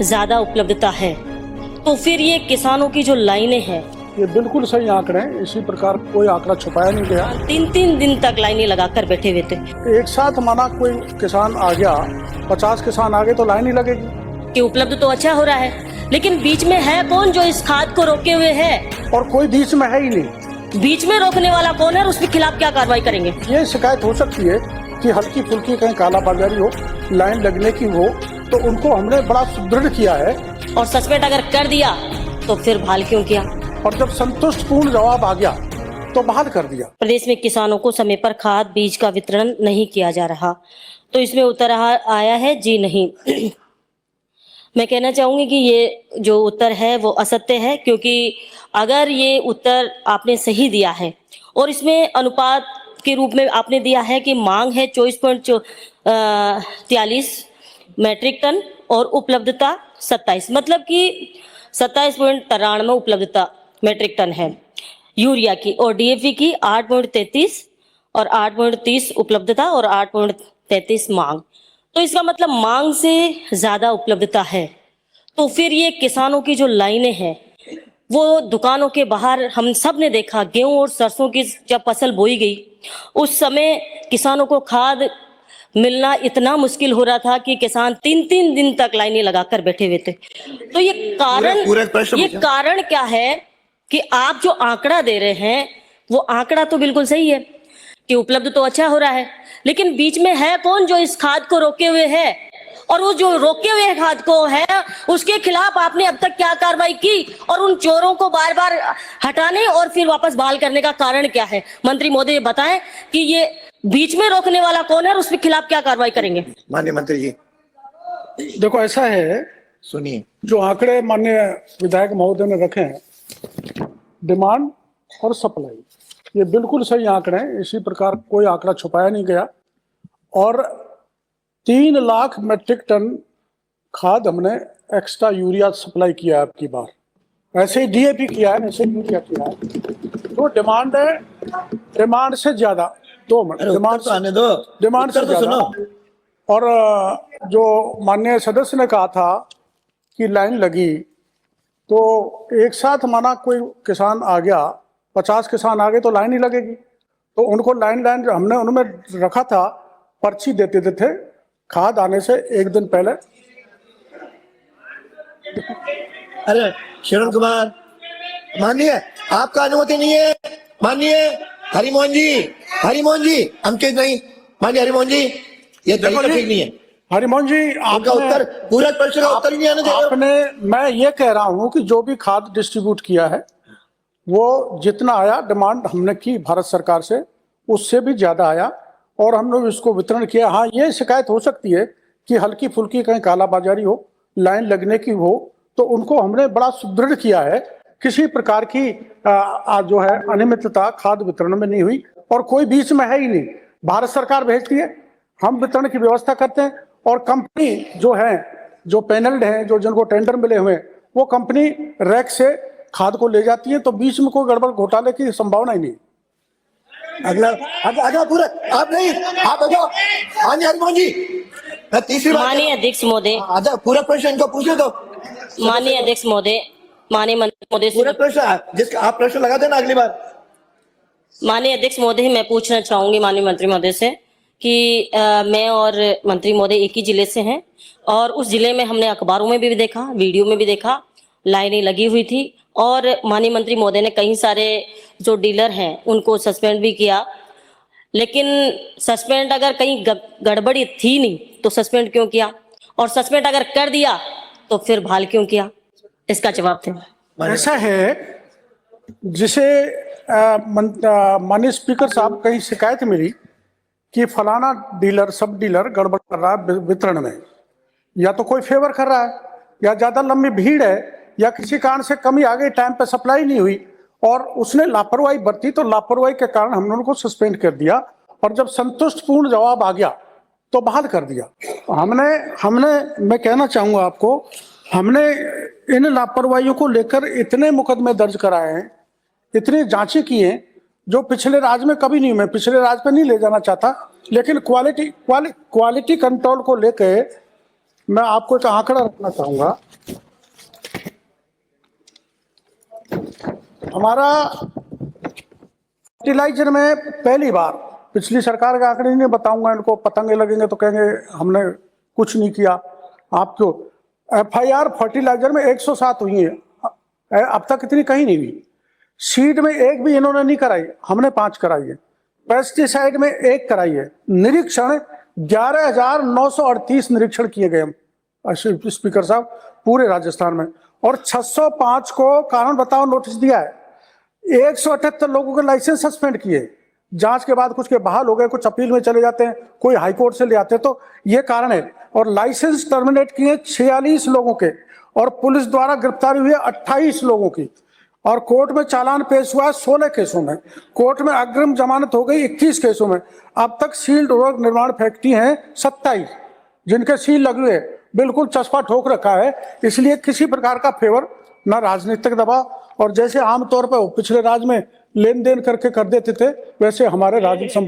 ज्यादा उपलब्धता है, तो फिर ये किसानों की जो लाइनें हैं, ये बिल्कुल सही आंकड़े हैं। इसी प्रकार कोई आंकड़ा छुपाया नहीं गया। 3-3 दिन तक लाइनें लगाकर बैठे हुए थे एक साथ माना कोई किसान आ गया, 50 किसान आ गए तो लाइन ही लगेगी। कि उपलब्ध तो अच्छा हो रहा है, लेकिन बीच में है कौन जो इस खाद को रोके हुए है? और कोई बीच में है ही नहीं। बीच में रोकने वाला कौन है और उसके खिलाफ क्या कार्रवाई करेंगे? ये शिकायत हो सकती है कि हल्की फुल्की कहीं कालाबाजारी हो, लाइन लगने की हो, तो उनको हमने बड़ा सुदृढ़ किया है। और सस्पेंड अगर कर दिया तो फिर बहाल क्यों किया? और जब संतुष्टपूर्ण जवाब आ गया तो बहाल कर दिया। प्रदेश में किसानों को समय पर खाद बीज का वितरण नहीं किया जा रहा, तो इसमें उत्तर आया है जी नहीं। मैं कहना चाहूंगी कि ये जो उत्तर है वो असत्य है, क्योंकि अगर ये उत्तर आपने सही दिया है और इसमें अनुपात के रूप में आपने दिया है कि मांग है 24.43 मीट्रिक टन और उपलब्धता 27, मतलब कि 27.93 उपलब्धता मीट्रिक टन है यूरिया की, और डीएपी की 8.33 और 8.30 उपलब्धता और 8.33 मांग। तो इसका मतलब मांग से ज्यादा उपलब्धता है, तो फिर ये किसानों की जो लाइनें हैं वो दुकानों के बाहर हम सब ने देखा। गेहूं और सरसों की जब फसल बोई गई उस समय किसानों को खाद मिलना इतना मुश्किल हो रहा था कि किसान 3-3 दिन तक लाइनें लगाकर बैठे हुए थे। तो ये कारण क्या है कि आप जो आंकड़ा दे रहे हैं वो आंकड़ा तो बिल्कुल सही है कि उपलब्ध तो अच्छा हो रहा है, लेकिन बीच में है कौन जो इस खाद को रोके हुए है? और वो जो रोके हुए खाद को है उसके खिलाफ आपने अब तक क्या कार्रवाई की? और उन चोरों को बार बार हटाने और फिर वापस बहाल करने का कारण क्या है? मंत्री महोदय बताएं कि ये बीच में रोकने वाला कौन है और उसके खिलाफ क्या कार्रवाई करेंगे? माननीय मंत्री जी, देखो ऐसा है, सुनिए। जो आंकड़े माननीय विधायक महोदय ने रखे हैं, डिमांड और सप्लाई, ये बिल्कुल सही आंकड़े हैं। इसी प्रकार कोई आंकड़ा छुपाया नहीं गया। और 3 लाख मीट्रिक टन खाद हमने एक्स्ट्रा यूरिया सप्लाई किया है आपकी बार। ऐसे ही डीएपी किया है, ऐसे यूरिया किया है। तो डिमांड है, डिमांड से ज्यादा, 2 मिनट, डिमांड तो आने दो, डिमांड से तो ज्यादा। और जो माननीय सदस्य ने कहा था कि लाइन लगी, तो एक साथ माना कोई किसान आ गया, 50 किसान आ गए तो लाइन ही लगेगी। तो उनको लाइन हमने उनमें रखा था, पर्ची देते थे खाद आने से एक दिन पहले। अरे श्रवण कुमार, माननीय आपका अनुमति नहीं है। माननीय हरिमोहन जी, अंकित नहीं, माननीय हरिमोहन जी, ये तरीका ठीक नहीं है। हरिमोहन जी, आपका उत्तर, पूरा प्रश्न का उत्तर ही नहीं आने दे रहे हो। मैं ये कह रहा हूं कि जो भी खाद डिस्ट्रीब्यूट किया है वो जितना आया, डिमांड हमने की भारत सरकार से, उससे भी ज्यादा आया और हम लोग इसको वितरण किया। हाँ, ये शिकायत हो सकती है कि हल्की फुल्की कहीं कालाबाजारी हो, लाइन लगने की हो, तो उनको हमने बड़ा सुदृढ़ किया है। किसी प्रकार की जो है अनियमितता खाद वितरण में नहीं हुई और कोई बीच में है ही नहीं। भारत सरकार भेजती है, हम वितरण की व्यवस्था करते हैं, और कंपनी जो है, जो पैनल्ड है, जो जिनको टेंडर मिले हुए हैं, वो कंपनी रैक से खाद को ले जाती है। तो बीच में कोई गड़बड़ घोटाले की संभावना ही नहीं। अगला पूरा आप नहीं, आप आ जाओ। माननीय हरिमोहन जी, मैं तीसरी बार, माननीय अध्यक्ष महोदय, आजा पूरा प्रश्न इनको पूछने दो। माननीय अध्यक्ष महोदय, माननीय मंत्री महोदय पूरा प्रश्न, जिसका आप प्रश्न लगा देना अगली बार। माननीय अध्यक्ष महोदय, मैं पूछना चाहूंगी माननीय मंत्री महोदय से कि मैं और मंत्री महोदय एक ही जिले से हैं और उस जिले में हमने अखबारों में भी देखा, वीडियो में भी देखा, लाइनें लगी हुई थी और माननीय मंत्री महोदय ने कई सारे जो डीलर हैं उनको सस्पेंड भी किया। लेकिन सस्पेंड अगर कहीं गड़बड़ी थी नहीं तो सस्पेंड क्यों किया? और सस्पेंड अगर कर दिया तो फिर बहाल क्यों किया? इसका जवाब थे। ऐसा है, जिसे माननीय स्पीकर साहब, कहीं शिकायत मिली कि फलाना डीलर, सब डीलर गड़बड़ कर रहा है वितरण में, या तो कोई फेवर कर रहा है, या ज्यादा लंबी भीड़ है, या किसी कारण से कमी आ गई, टाइम पे सप्लाई नहीं हुई और उसने लापरवाही बरती, तो लापरवाही के कारण हमने उनको सस्पेंड कर दिया। और जब संतुष्टपूर्ण जवाब आ गया तो बहाल कर दिया। हमने मैं कहना चाहूंगा आपको, हमने इन लापरवाहियों को लेकर इतने मुकदमे दर्ज कराए हैं, इतनी जांचें की हैं, जो पिछले राज में कभी नहीं। मैं पिछले राज पे नहीं ले जाना चाहता, लेकिन क्वालिटी कंट्रोल को लेकर मैं आपको एक आंकड़ा रखना चाहूंगा। हमारा फर्टिलाइजर में पहली बार, पिछली सरकार के आंकड़े नहीं बताऊंगा, इनको पतंगे लगेंगे तो कहेंगे हमने कुछ नहीं किया। आपको FIR फर्टिलाइजर में 107 हुई है, अब तक इतनी कहीं नहीं हुई। सीड में एक भी इन्होंने नहीं कराई, हमने 5 कराई है। पेस्टिसाइड में 1 कराई है। निरीक्षण 11,938 निरीक्षण किए गए हम स्पीकर साहब पूरे राजस्थान में, और 605 को कारण बताओ नोटिस दिया है। 178 लोगों के लाइसेंस सस्पेंड किए, जांच के बाद कुछ के बहाल हो गए, कुछ अपील में चले जाते हैं, कोई हाईकोर्ट से ले आते हैं, तो ये कारण है। और लाइसेंस टर्मिनेट किए 46 लोगों के, और पुलिस द्वारा गिरफ्तारी हुई है 28 लोगों की, और कोर्ट में चालान पेश हुआ 16 केसों में, कोर्ट में अग्रिम जमानत हो गई 21 केसों में। अब तक सील्ड उर्वरक निर्माण फैक्ट्री हैं 27 जिनके सील लगे हुए, बिल्कुल चस्पा ठोक रखा है। इसलिए किसी प्रकार का फेवर, ना राजनीतिक दबाव, और जैसे आमतौर पर पिछले राज में लेन देन करके कर देते थे, वैसे हमारे राज्य